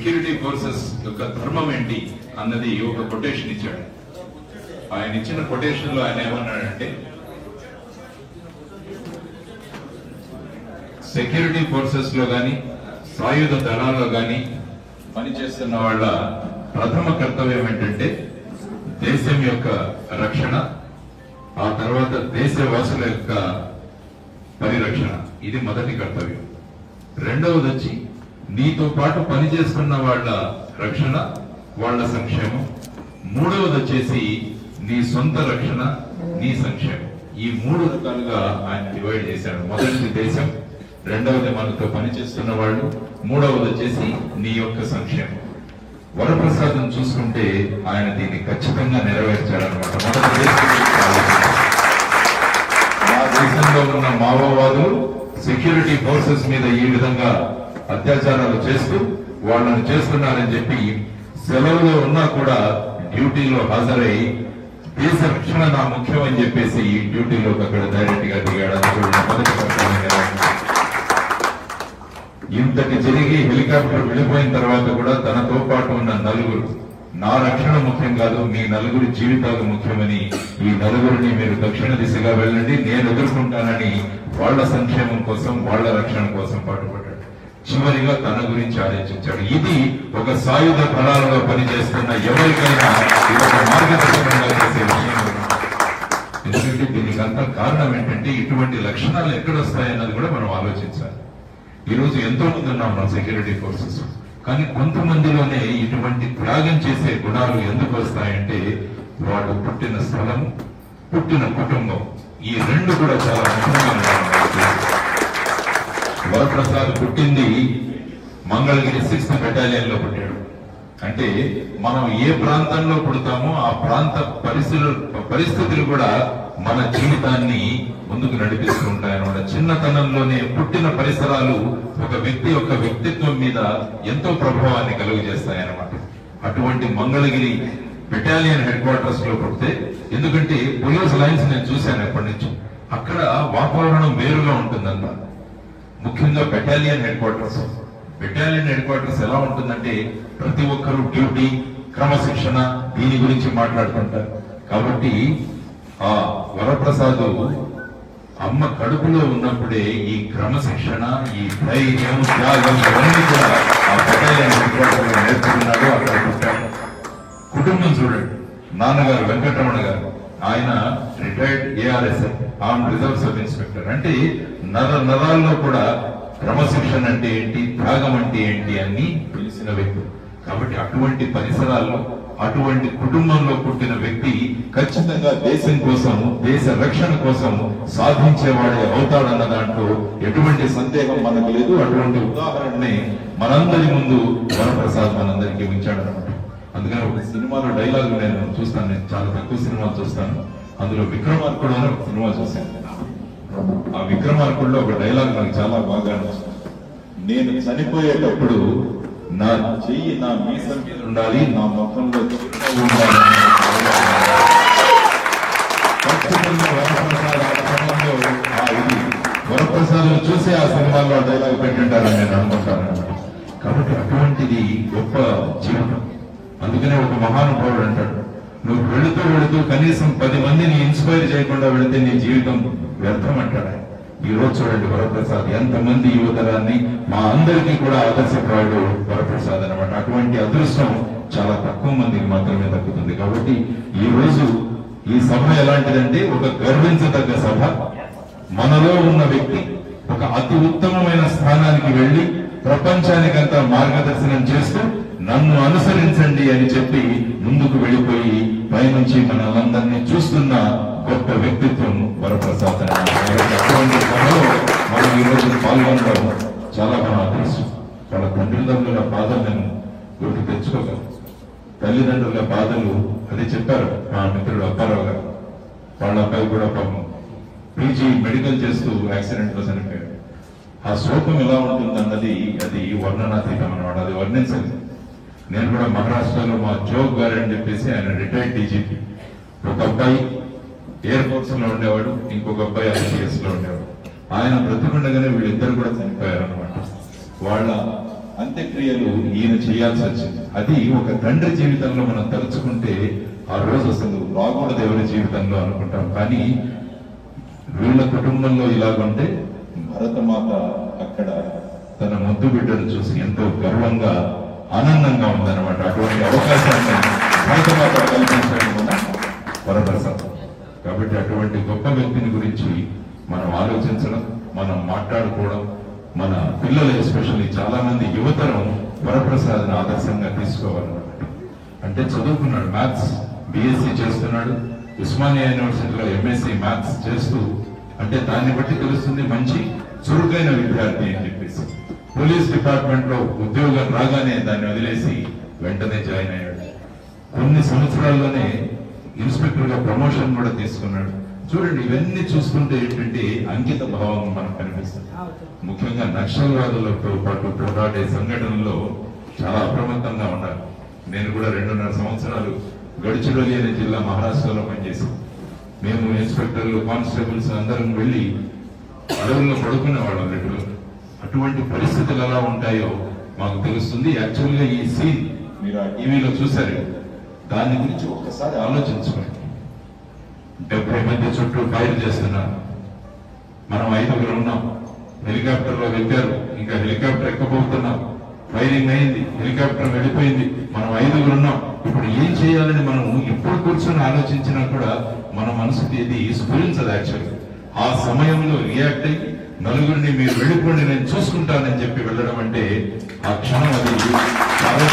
Security forces యొక్క ధర్మం ఏంటి అన్నది ఒక కొటేషన్ ఇచ్చాడు. ఆయన ఇచ్చిన కొటేషన్ లో ఆయన ఏమన్నాడంటే, సెక్యూరిటీ ఫోర్సెస్ లో గాని సాయుధ దళాల్లో గాని పనిచేస్తున్న వాళ్ళ ప్రథమ కర్తవ్యం ఏంటంటే దేశం యొక్క రక్షణ, ఆ తర్వాత దేశవాసుల యొక్క పరిరక్షణ. ఇది మొదటి కర్తవ్యం. రెండవది వచ్చి నీతో పాటు పనిచేస్తున్న వాళ్ళ రక్షణ, వాళ్ళ సంక్షేమం. మూడవది వచ్చేసి నీ సొంత రక్షణ, నీ సంక్షేమం. ఈ మూడు రకాలుగా ఆయన డివైడ్ చేశాడు. మొదటిది దేశం, రెండవది మనతో పనిచేస్తున్న వాళ్ళు, మూడవది వచ్చేసి నీ యొక్క సంక్షేమం. వరప్రసాదం చూసుకుంటే ఆయన దీన్ని ఖచ్చితంగా నెరవేర్చాడనమాట. మొదటి మా దేశంలో ఉన్న మావోవాదులు సెక్యూరిటీ ఫోర్సెస్ మీద ఈ విధంగా అత్యాచారాలు చేస్తూ వాళ్ళని చేస్తున్నారని చెప్పి సెలవులో ఉన్నా కూడా డ్యూటీలో హాజరై దేశ రక్షణ నా ముఖ్యం అని చెప్పేసి డ్యూటీలోకి అక్కడ డైరెక్ట్ గా దిగాడు. ఇంతటి జరిగి హెలికాప్టర్ వెళ్ళిపోయిన తర్వాత కూడా తనతో పాటు ఉన్న నలుగురు, నా రక్షణ ముఖ్యం కాదు, మీ నలుగురి జీవితాలు ముఖ్యమని, ఈ నలుగురిని మీరు దక్షిణ దిశగా వెళ్ళండి, నేను ఎదుర్కొంటానని వాళ్ళ సంక్షేమం కోసం, వాళ్ళ రక్షణ కోసం పాటుపడ్డాడు. చివరిగా తన గురించి ఆలోచించాడు. ఇది ఒక సాయుధ దళాలలో పనిచేస్తున్న ఎవరికైనా ఇదొక మార్గదర్శకంగా చేసే విషయం. ఎందుకంటే దీనికి అంత కారణం ఏంటంటే ఇటువంటి లక్షణాలు ఎక్కడొస్తాయన్నది కూడా మనం ఆలోచించాలి. ఈ రోజు ఎంతో మంది ఉన్నాం మన సెక్యూరిటీ ఫోర్సెస్, కానీ కొంతమందిలోనే ఇటువంటి త్యాగం చేసే గుణాలు ఎందుకు వస్తాయంటే వాడు పుట్టిన స్థలం, పుట్టిన కుటుంబం, ఈ రెండు కూడా చాలా ముఖ్యంగా. వరప్రసాద్ పుట్టింది మంగళగిరి 6th బెటాలియన్ లో పుట్టాడు. అంటే మనం ఏ ప్రాంతంలో పుడతామో ఆ ప్రాంత పరిస్థితులు కూడా మన జీవితాన్ని ముందుకు నడిపిస్తూ ఉంటాయన్నమాట. చిన్నతనంలోనే పుట్టిన పరిసరాలు ఒక వ్యక్తి యొక్క వ్యక్తిత్వం మీద ఎంతో ప్రభావాన్ని కలుగజేస్తాయన్నమాట. అటువంటి మంగళగిరి బెటాలియన్ హెడ్ క్వార్టర్స్ లో పుడితే, ఎందుకంటే పోలీస్ లైన్స్ నేను చూశాను ఎప్పటి నుంచి, అక్కడ వాతావరణం వేరుగా ఉంటుందంట. ముఖ్యంగా బెటాలియన్ హెడ్ క్వార్టర్స్ ఎలా ఉంటుందంటే ప్రతి ఒక్కరూ డ్యూటీ, క్రమశిక్షణ, దీని గురించి మాట్లాడుతుంటారు. కాబట్టి ఆ వరప్రసాద్ అమ్మ కడుపులో ఉన్నప్పుడే ఈ క్రమశిక్షణ, ఈ ధైర్యం, త్యాగం ఇవన్నీ కూడా ఆ బెటాలియన్ హెడ్ క్వార్టర్ లో నేర్చుకున్నాడు. అక్కడ పుట్టాడు. కుటుంబం చూడండి, నాన్నగారు వెంకటరమణ గారు, ఆయన retired ARSI, arm reserve sub inspector. అంటే నరాల్లో కూడా క్రమశిక్షణ అంటే ఏంటి, త్యాగం అంటే ఏంటి అని తెలిసిన వ్యక్తి. కాబట్టి అటువంటి పరిసరాల్లో, అటువంటి కుటుంబంలో పుట్టిన వ్యక్తి ఖచ్చితంగా దేశం కోసం, దేశ రక్షణ కోసం సాధించేవాడే అవుతాడన్న దాంట్లో ఎటువంటి సందేహం మనకు లేదు. అటువంటి ఉదాహరణని మనందరి ముందు వరప్రసాద్ మనందరికీ ఉంచాడనమాట. అందుకని ఒక సినిమాలో డైలాగ్ నేను చూస్తాను, నేను చాలా తక్కువ సినిమాలు చూస్తాను. అందులో విక్రమార్కుడు అని ఒక సినిమా చూశాను. ఆ విక్రమార్కుడులో ఒక డైలాగ్ నాకు చాలా బాగా నచ్చింది. నేను చనిపోయేటప్పుడు నా చెయ్యి నా మీసం మీద ఉండాలి, నా ముఖంలో ఉండాలి. వరప్రసాద్ చూసి ఆ సినిమాలో డైలాగ్ పెట్టింటారని నేను అనుకుంటాను. కాబట్టి అటువంటిది గొప్ప జీవితం. అందుకనే ఒక మహానుభావుడు అంటాడు, నువ్వు వెళుతూ కనీసం 10 మందిని ఇన్స్పైర్ చేయకుండా వెళితే నీ జీవితం వ్యర్థం అంటాడు. ఈ రోజు చూడండి వరప్రసాద్ ఎంతమంది యువతరాన్ని, మా అందరికీ కూడా ఆదర్శప్రాయుడు వరప్రసాద్ అనమాట. అటువంటి అదృష్టం చాలా తక్కువ మందికి మాత్రమే దక్కుతుంది. కాబట్టి ఈ రోజు ఈ సభ ఎలాంటిదంటే ఒక గర్వించదగ్గ సభ. మనలో ఉన్న వ్యక్తి ఒక అతి ఉత్తమమైన స్థానానికి వెళ్లి ప్రపంచానికంతా మార్గదర్శనం చేస్తూ నన్ను అనుసరించండి అని చెప్పి ముందుకు వెళ్ళిపోయి పైనుంచి మనలందరినీ చూస్తున్న గొప్ప వ్యక్తిత్వం వరప్రసాద్. అటువంటి సభలో మనం ఈరోజు పాల్గొనడం చాలా మన అదృష్టం. వాళ్ళ తల్లిదండ్రుల బాధలు నేను గుర్తు తెచ్చుకోగలను. తల్లిదండ్రుల బాధలు అది చెప్పారు మా మిత్రుడు అప్పారావు గారు. వాళ్ళ అబ్బాయి కూడా పాపం PG మెడికల్ చేస్తూ యాక్సిడెంట్ లో చనిపోయాడు. ఆ శోకం ఎలా ఉంటుందన్నది అది వర్ణనాతీతం అన్నమాట, అది వర్ణించలేదు. నేను కూడా మహారాష్ట్రలో మా జోగ్ గారు అని చెప్పేసి ఆయన రిటైర్డ్ DGP, ఒక అబ్బాయి ఎయిర్ ఫోర్స్ లో ఉండేవాడు, ఇంకొక అబ్బాయి IPS లో ఉండేవాడు. ఆయన బ్రతికుండగానే వీళ్ళిద్దరు కూడా చనిపోయారు అనమాట. వాళ్ళ అంత్యక్రియలు ఈయన చేయాల్సి వచ్చింది. అది ఒక తండ్రి జీవితంలో మనం తలుచుకుంటే ఆ రోజు అసలు రాకూడదు ఎవరి జీవితంలో అనుకుంటాం. కానీ వీళ్ళ కుటుంబంలో ఇలాగుంటే భరతమాత అక్కడ తన ముద్దు బిడ్డను చూసి ఎంతో గర్వంగా ఆనందంగా ఉందన్నమాట. అటువంటి అవకాశాన్ని భరతమాత కల్పించడం కూడా వరప్రసాద్. కాబట్టి అటువంటి గొప్ప వ్యక్తిని గురించి మనం ఆలోచించడం, మనం మాట్లాడుకోవడం, మన పిల్లలు ఎస్పెషల్లీ చాలా మంది యువతరం వరప్రసాద్ని ఆదర్శంగా తీసుకోవాలన్నమాట. అంటే చదువుకున్నాడు, మ్యాథ్స్ బిఎస్సి చేస్తున్నాడు, ఉస్మానియా యూనివర్సిటీలో ఎంఎస్సి మ్యాథ్స్ చేస్తూ, అంటే దాన్ని బట్టి తెలుస్తుంది మంచి చురుకైన విద్యార్థి అని చెప్పేసి. పోలీస్ డిపార్ట్మెంట్ లో ఉద్యోగం రాగానే దాన్ని వదిలేసి వెంటనే జాయిన్ అయ్యాడు. కొన్ని సంవత్సరాల్లోనే ఇన్స్పెక్టర్ గా ప్రమోషన్ కూడా తీసుకున్నాడు. చూడండి, ఇవన్నీ చూస్తుంటే ఏంటంటే అంకిత భావం మనకు కనిపిస్తుంది. ముఖ్యంగా నక్సల్వాదులతో పాటు పోరాడే సంఘటనలో చాలా అప్రమత్తంగా ఉండాలి. నేను కూడా 2.5 సంవత్సరాలు గడిచిరోలి అనే జిల్లా మహారాష్ట్రలో పనిచేశాను. మేము ఇన్స్పెక్టర్లు, కానిస్టేబుల్స్ అందరం వెళ్ళి అడవుల్లో పడుకునేవాళ్ళం రెగ్యులర్. అటువంటి పరిస్థితులు ఎలా ఉంటాయో మాకు తెలుస్తుంది. యాక్చువల్గా ఈ సీన్ మీరు ఆ టీవీలో చూశారు, దాని గురించి ఒక్కసారి ఆలోచించుకోండి. 70 మంది చుట్టూ ఫైర్ చేస్తున్నారు, మనం 5గురు ఉన్నాం, హెలికాప్టర్ లో వెళ్ళారు, ఇంకా హెలికాప్టర్ ఎక్కబోతున్నాం, ఫైరింగ్ అయింది, హెలికాప్టర్ వెళ్ళిపోయింది, మనం 5గురు ఉన్నాం. ఇప్పుడు ఏం చేయాలని మనం ఎప్పుడు కూర్చొని ఆలోచించినా కూడా మన మనసుకి ఇది స్ఫురించదు. యాక్చువల్గా ఆ సమయంలో రియాక్ట్ అయ్యి నలుగురిని మీరు వెళ్ళిపోండి నేను చూసుకుంటానని చెప్పి వెళ్ళడం అంటే ఆ క్షణం అది చాలా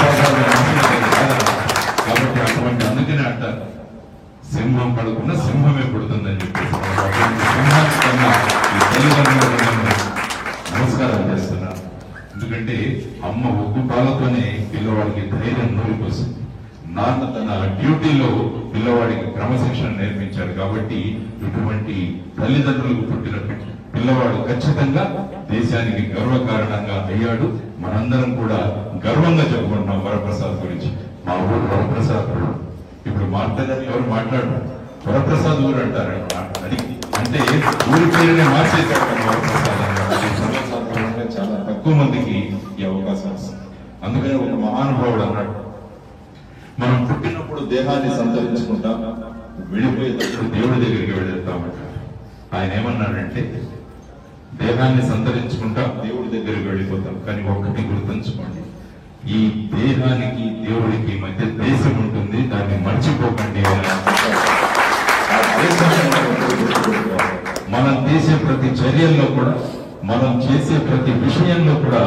కాబట్టి అటువంటి అందుకనే అంటారు సింహం పడుకున్న సింహమే పుడుతుందని చెప్పేసి సింహానికి కన్నా ఈ తల్లిదండ్రులను నమస్కారం చేస్తున్నారు. ఎందుకంటే అమ్మ ఒగ్గు పాలతోనే పిల్లవాడికి ధైర్యం నూరిపోతుంది. నాన్న తన డ్యూటీలో పిల్లవాడికి క్రమశిక్షణ నేర్పించాడు. కాబట్టి ఇటువంటి తల్లిదండ్రులకు పుట్టిన పిల్లవాడు ఖచ్చితంగా దేశానికి గర్వకారణంగా అయ్యాడు. మనందరం కూడా గర్వంగా చెప్పుకుంటున్నాం వరప్రసాద్ గురించి. మా ఊరు వరప్రసాద్ ఇప్పుడు మాట్లాడారు, ఎవరు మాట్లాడరు, వరప్రసాద్ ఊరు అంటారు. అది అంటే ఊరి పేరునే మార్చేశారు వరప్రసాద్ అంటే చాలా తక్కువ మందికి ఈ అవకాశం వస్తుంది. అందుకనే ఒక మహానుభావుడు అన్నాడు, మనం పుట్టినప్పుడు దేహాన్ని సంతరించుకుంటాం, వెళ్ళిపోయేటప్పుడు దేవుడి దగ్గరికి వెళ్తామంటారు. ఆయన ఏమన్నాడంటే దేహాన్ని సంతరించుకుంటాం, దేవుడి దగ్గరికి వెళ్ళిపోతాం, కానీ ఒక్కటి గుర్తుంచుకోండి, ఈ దేహానికి దేవుడికి మధ్య దేశం ఉంటుంది, దాన్ని మర్చిపోకండి. మనం చేసే ప్రతి చర్యల్లో కూడా, మనం చేసే ప్రతి విషయంలో కూడా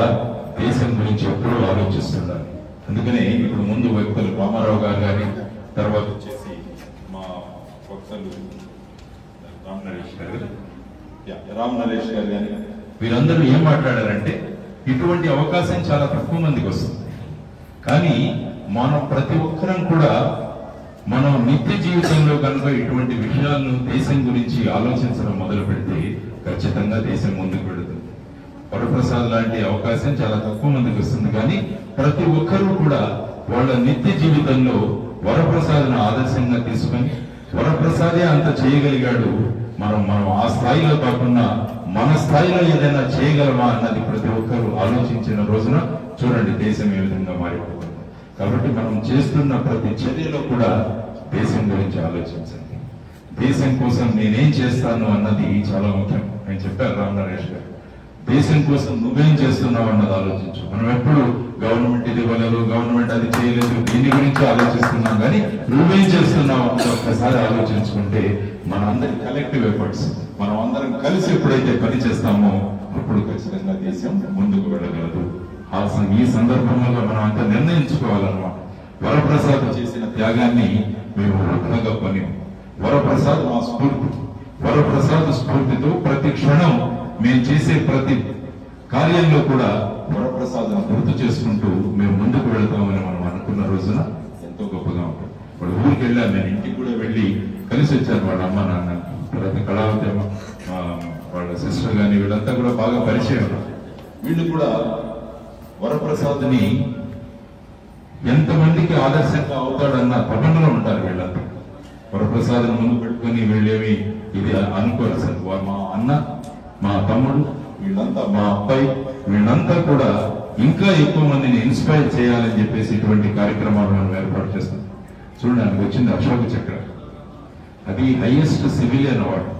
దేశం గురించి ఎప్పుడూ ఆలోచిస్తున్నారు. అందుకనే ఇప్పుడు ముందు వ్యక్తులు రామారావు గారు కానీ, తర్వాత వచ్చేసి మా వక్తలు రామ్ నరేష్ గారు కానీ, వీరందరూ ఏం మాట్లాడారంటే ఇటువంటి అవకాశం చాలా తక్కువ మందికి వస్తుంది. కానీ మనం ప్రతి ఒక్కరం కూడా మనం నిత్య జీవితంలో కనుక ఇటువంటి విషయాలను దేశం గురించి ఆలోచించడం మొదలు పెడితే ఖచ్చితంగా దేశం ముందుకు వెళుతుంది. వరప్రసాద్ లాంటి అవకాశం చాలా తక్కువ మందికి వస్తుంది. కానీ ప్రతి ఒక్కరూ కూడా వాళ్ళ నిత్య జీవితంలో వరప్రసాద్ను ఆదర్శంగా తీసుకొని వరప్రసాదే అంత చేయగలిగాడు, మనం ఆ స్థాయిలో కాకుండా మన స్థాయిలో ఏదైనా చేయగలమా అన్నది ప్రతి ఒక్కరూ ఆలోచించిన రోజున చూడండి దేశం ఏ విధంగా మారిపోతుంది. కాబట్టి మనం చేస్తున్న ప్రతి చర్యలో కూడా దేశం గురించి ఆలోచించండి. దేశం కోసం నేనేం చేస్తాను అన్నది చాలా ముఖ్యం. నేను చెప్పాను రామ్ నరేష్ గారు, దేశం కోసం నువ్వేం చేస్తున్నావు అన్నది ఆలోచించు. మనం ఎప్పుడు గవర్నమెంట్ ఇది ఇవ్వలేదు, గవర్నమెంట్ అది చేయలేదు, దీని గురించి ఆలోచిస్తున్నాం. కానీ నువ్వేం చేస్తున్నావు అని ఒక్కసారి ఆలోచించుకుంటే మన అందరి కలెక్టివ్ ఎఫర్ట్స్, మనం అందరం కలిసి ఎప్పుడైతే పని చేస్తామో అప్పుడు ఖచ్చితంగా దేశం ముందుకు వెళ్ళగలదు. ఈ సందర్భంలో మనం అంత నిర్ణయించుకోవాలన్నమాట. వరప్రసాద్ చేసిన త్యాగాన్ని మేము వృద్ధంగా పని, వరప్రసాద్ మా స్ఫూర్తి, వరప్రసాద్ స్ఫూర్తితో ప్రతి క్షణం మేము చేసే ప్రతి కార్యంలో కూడా వరప్రసాద్ను గుర్తు చేసుకుంటూ మేము ముందుకు వెళ్తామని మనం అనుకున్న రోజున ఎంతో గొప్పగా ఉంటుంది. వాడు ఊరికి వెళ్ళాను, నేను ఇంటికి కూడా వెళ్ళి కలిసి వచ్చాను. వాళ్ళ అమ్మ నాన్న, తర్వాత కళావతి అమ్మ, వాళ్ళ సిస్టర్ కానీ వీళ్ళంతా కూడా బాగా పరిచయం. వీళ్ళు కూడా వరప్రసాద్ని ఎంతమందికి ఆదర్శంగా అవుతాడన్న తపనలో ఉంటారు. వీళ్ళంతా వరప్రసాద్ను ముందు పెట్టుకుని వీళ్ళేమి ఇది అనుకోరు. అసలు మా అన్న, మా తమ్ముడు, వీళ్ళంతా మా అబ్బాయి, వీళ్ళంతా కూడా ఇంకా ఎక్కువ మందిని ఇన్స్పైర్ చేయాలని చెప్పేసి ఇటువంటి కార్యక్రమాలు మనం ఏర్పాటు చేస్తాం. చూడండి, ఆయనకు వచ్చింది అశోక చక్ర, అది హైయెస్ట్ సివిలియన్ అవార్డు.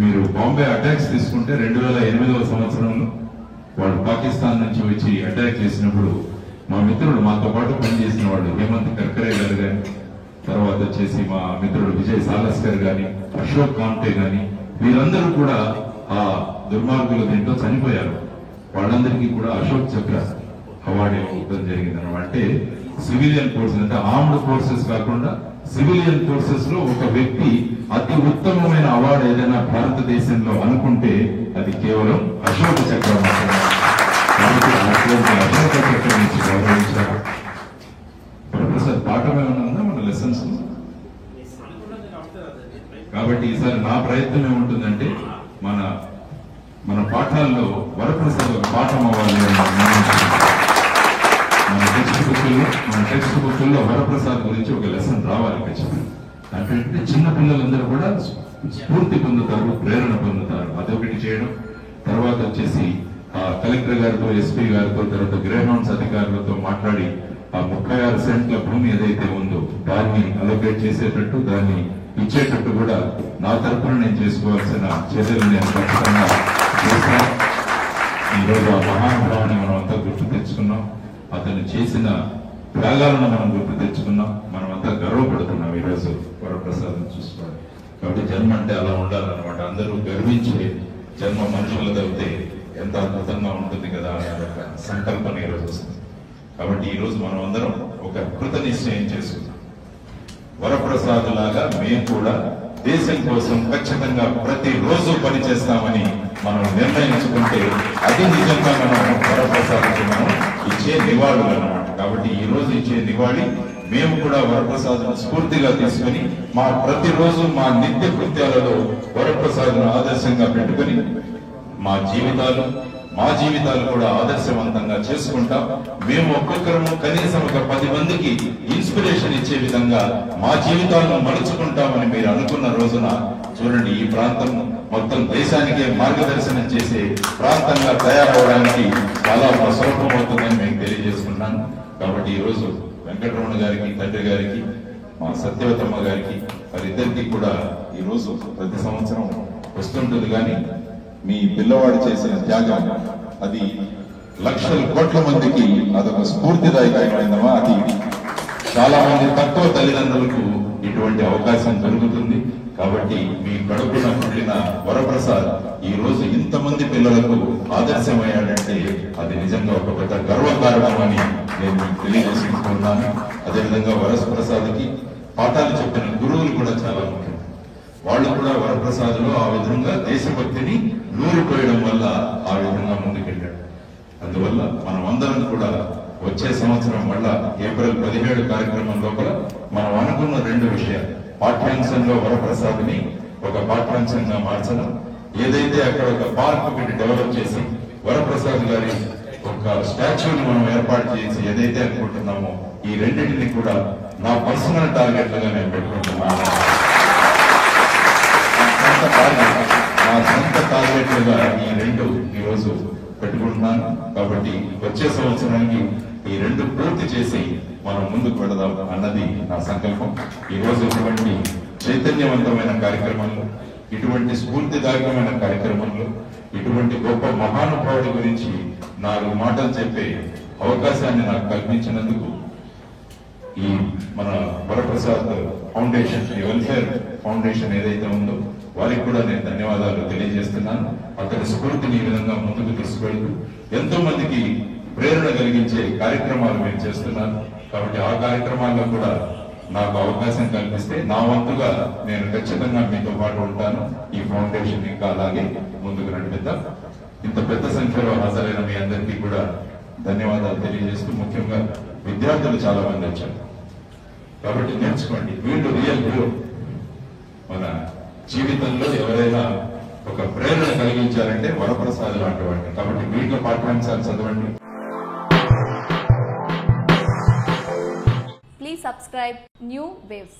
మీరు బాంబే అటాక్స్ తీసుకుంటే 2008వ సంవత్సరంలో వాళ్ళు పాకిస్తాన్ నుంచి వచ్చి అటాక్ చేసినప్పుడు మా మిత్రుడు, మాతో పాటు పనిచేసిన వాళ్ళు హేమంత్ కర్కరే గారు కానీ, తర్వాత వచ్చేసి మా మిత్రుడు విజయ్ సాలస్కర్ గాని, అశోక్ కాంటే గాని, వీరందరూ కూడా ఆ దుర్మార్గుల దీంట్లో చనిపోయారు. వాళ్ళందరికీ కూడా అశోక్ చక్ర అవార్డు ఇవ్వడం జరిగింది అనమాట. అంటే సివిలియన్ ఫోర్సెస్, అంటే ఆర్మ్డ్ ఫోర్సెస్ కాకుండా సివిలియన్ ఫోర్సెస్ లో ఒక వ్యక్తి అతి ఉత్తమమైన అవార్డు ఏదైనా భారతదేశంలో అనుకుంటే అది కేవలం అశోక చక్ర మాత్రమే. కాబట్టి అశోక చక్ర నుంచి గౌరవించారు. ప్రొఫెసర్ పాఠం ఏమైనా ఉందా మన లెసన్స్? కాబట్టి ఈసారి నా ప్రయత్నం ఏముంటుందంటే మన పాఠాల్లో వరప్రసాద్ ఒక పాఠం అవ్వాలి. మన టెక్స్ట్ బుక్లో వరప్రసాద్ గురించి ఒక లెసన్ రావాలి ఖచ్చితంగా. అంటే చిన్న పిల్లలందరూ కూడా స్ఫూర్తి పొందుతారు, ప్రేరణ పొందుతారు. అదొకటి చేయడం. తర్వాత వచ్చేసి కలెక్టర్ గారితో, ఎస్పీ గారితో, తర్వాత గ్రేహౌండ్స్ అధికారులతో మాట్లాడి ఆ 36 సెంట్ల భూమి ఏదైతే ఉందో దాన్ని అలొకేట్ చేసేటట్టు, దాన్ని ఇచ్చేటట్టు కూడా నా తరఫున నేను చేసుకోవాల్సిన చర్యలు నేను ఖచ్చితంగా చేస్తాను. ఈరోజు ఆ మహానుభావాన్ని మనం అంతా గుర్తు తెచ్చుకున్నాం. అతను చేసిన త్యాగాలను మనం గుర్తు తెచ్చుకున్నాం. మనం అంతా గర్వపడుతున్నాం ఈరోజు వరప్రసాదం చూసుకోవాలి. కాబట్టి జన్మ అంటే అలా ఉండాలన్నమాట. అందరూ గర్వించే జన్మ మనుషులది అయితే ఎంత అద్భుతంగా ఉంటుంది కదా అనే ఒక సంకల్పన ఈరోజు వస్తుంది. కాబట్టి ఈరోజు మనం అందరం ఒక కృత నిశ్చయం చేసుకుందాం. వరప్రసాద్ లాగా మేము కూడా దేశం కోసం ఖచ్చితంగా ప్రతిరోజు పనిచేస్తామని మనం నిర్ణయించుకుంటే అది నిజంగా మనం వరప్రసాద్కి మనం ఇచ్చే నివాళులు అన్నమాట. కాబట్టి ఈ రోజు ఇచ్చే నివాళి మేము కూడా వరప్రసాద్ను స్ఫూర్తిగా తీసుకుని మా ప్రతిరోజు మా నిత్య కృత్యాలలో వరప్రసాద్ను ఆదర్శంగా పెట్టుకుని మా జీవితాలు కూడా ఆదర్శవంతంగా చేసుకుంటాం. మేము ఒక్కొక్కరము కనీసం ఒక 10 మందికి ఇన్స్పిరేషన్ ఇచ్చే విధంగా మా జీవితాలను మలుచుకుంటామని మీరు అనుకున్న రోజున చూడండి, ఈ ప్రాంతం మొత్తం దేశానికే మార్గదర్శనం చేసే ప్రాంతంగా తయారవడానికి చాలా సులభమవుతుందని మేము తెలియజేసుకున్నాను. కాబట్టి ఈ రోజు వెంకటరమణ గారికి, తండ్రి గారికి, మా సత్యవతమ్మ గారికి, వారిద్దరికి కూడా ఈ రోజు ప్రతి సంవత్సరం వస్తుంటుంది. కానీ మీ పిల్లవాడు చేసిన త్యాగం అది లక్షల కోట్ల మందికి అదొక స్ఫూర్తిదాయకమైందమా. అది చాలా మంది తక్కువ తల్లిదండ్రులకు ఇటువంటి అవకాశం దొరుకుతుంది. కాబట్టి మీ కడుపున పుట్టిన వరప్రసాద్ ఈ రోజు ఇంతమంది పిల్లలకు ఆదర్శమయ్యాడంటే అది నిజంగా ఒక పెద్ద గర్వకారణం అని నేను మీకు తెలియజేసుకుంటున్నాను. అదేవిధంగా వరప్రసాద్కి పాఠాలు చెప్పిన గురువులు కూడా చాలా ముఖ్యం. వాళ్ళు కూడా వరప్రసాద్లో ఆ విధంగా దేశభక్తిని నూరిపోయడం వల్ల ఆ విధంగా ముందుకెళ్ళాడు. అందువల్ల మనం అందరం కూడా వచ్చే సంవత్సరం మళ్ళా ఏప్రిల్ 17 కార్యక్రమం లోపల మనం అనుకున్న 2 విషయాలు, పాఠ్యాంశంలో వరప్రసాద్ని ఒక పాఠ్యాంశంగా మార్చడం, ఏదైతే అక్కడ ఒక పార్క్ ఒకటి డెవలప్ చేసి వరప్రసాద్ గారి ఒక స్టాచ్యూని మనం ఏర్పాటు చేసి ఏదైతే అనుకుంటున్నామో ఈ రెండింటిని కూడా నా పర్సనల్ టార్గెట్లుగా నేను పెట్టుకుంటున్నాను. నా సొంత టార్గెట్లుగా ఈ 2 ఈరోజు పెట్టుకుంటున్నాను. కాబట్టి వచ్చే సంవత్సరానికి ఈ 2 పూర్తి చేసి మనం ముందుకు వెళదాం అన్నది నా సంకల్పం. ఈ రోజు ఇటువంటి చైతన్యవంతమైన కార్యక్రమంలో, ఇటువంటి స్ఫూర్తిదాయకమైన కార్యక్రమంలో, ఇటువంటి గొప్ప మహానుభావుడి గురించి 4 మాటలు చెప్పే అవకాశాన్ని నాకు కల్పించినందుకు ఈ మన వరప్రసాద్ ఫౌండేషన్, ఈ వెల్ఫేర్ ఫౌండేషన్ ఏదైతే ఉందో వారికి కూడా నేను ధన్యవాదాలు తెలియజేస్తున్నాను. అతని స్ఫూర్తిని ఈ విధంగా ముందుకు తీసుకెళ్తూ ఎంతో మందికి ప్రేరణ కలిగించే కార్యక్రమాలు మేము చేస్తున్నాను. కాబట్టి ఆ కార్యక్రమాల్లో కూడా నాకు అవకాశం కల్పిస్తే నా వంతుగా నేను ఖచ్చితంగా మీతో పాటు ఉంటాను. ఈ ఫౌండేషన్ ఇంకా అలాగే ముందుకు నడిపిద్దాం. ఇంత పెద్ద సంఖ్యలో హాజరైన మీ అందరికీ కూడా ధన్యవాదాలు తెలియజేస్తూ, ముఖ్యంగా విద్యార్థులు చాలా మంది వచ్చారు. కాబట్టి నేర్చుకోండి. వీళ్ళు రియల్ హీరో. మన జీవితంలో ఎవరైనా ఒక ప్రేరణ కలిగించారంటే వరప్రసాద్ లాంటి వాడిని. కాబట్టి వీటిలో పాఠ్యాంశాలు చదవండి. Please subscribe New Waves.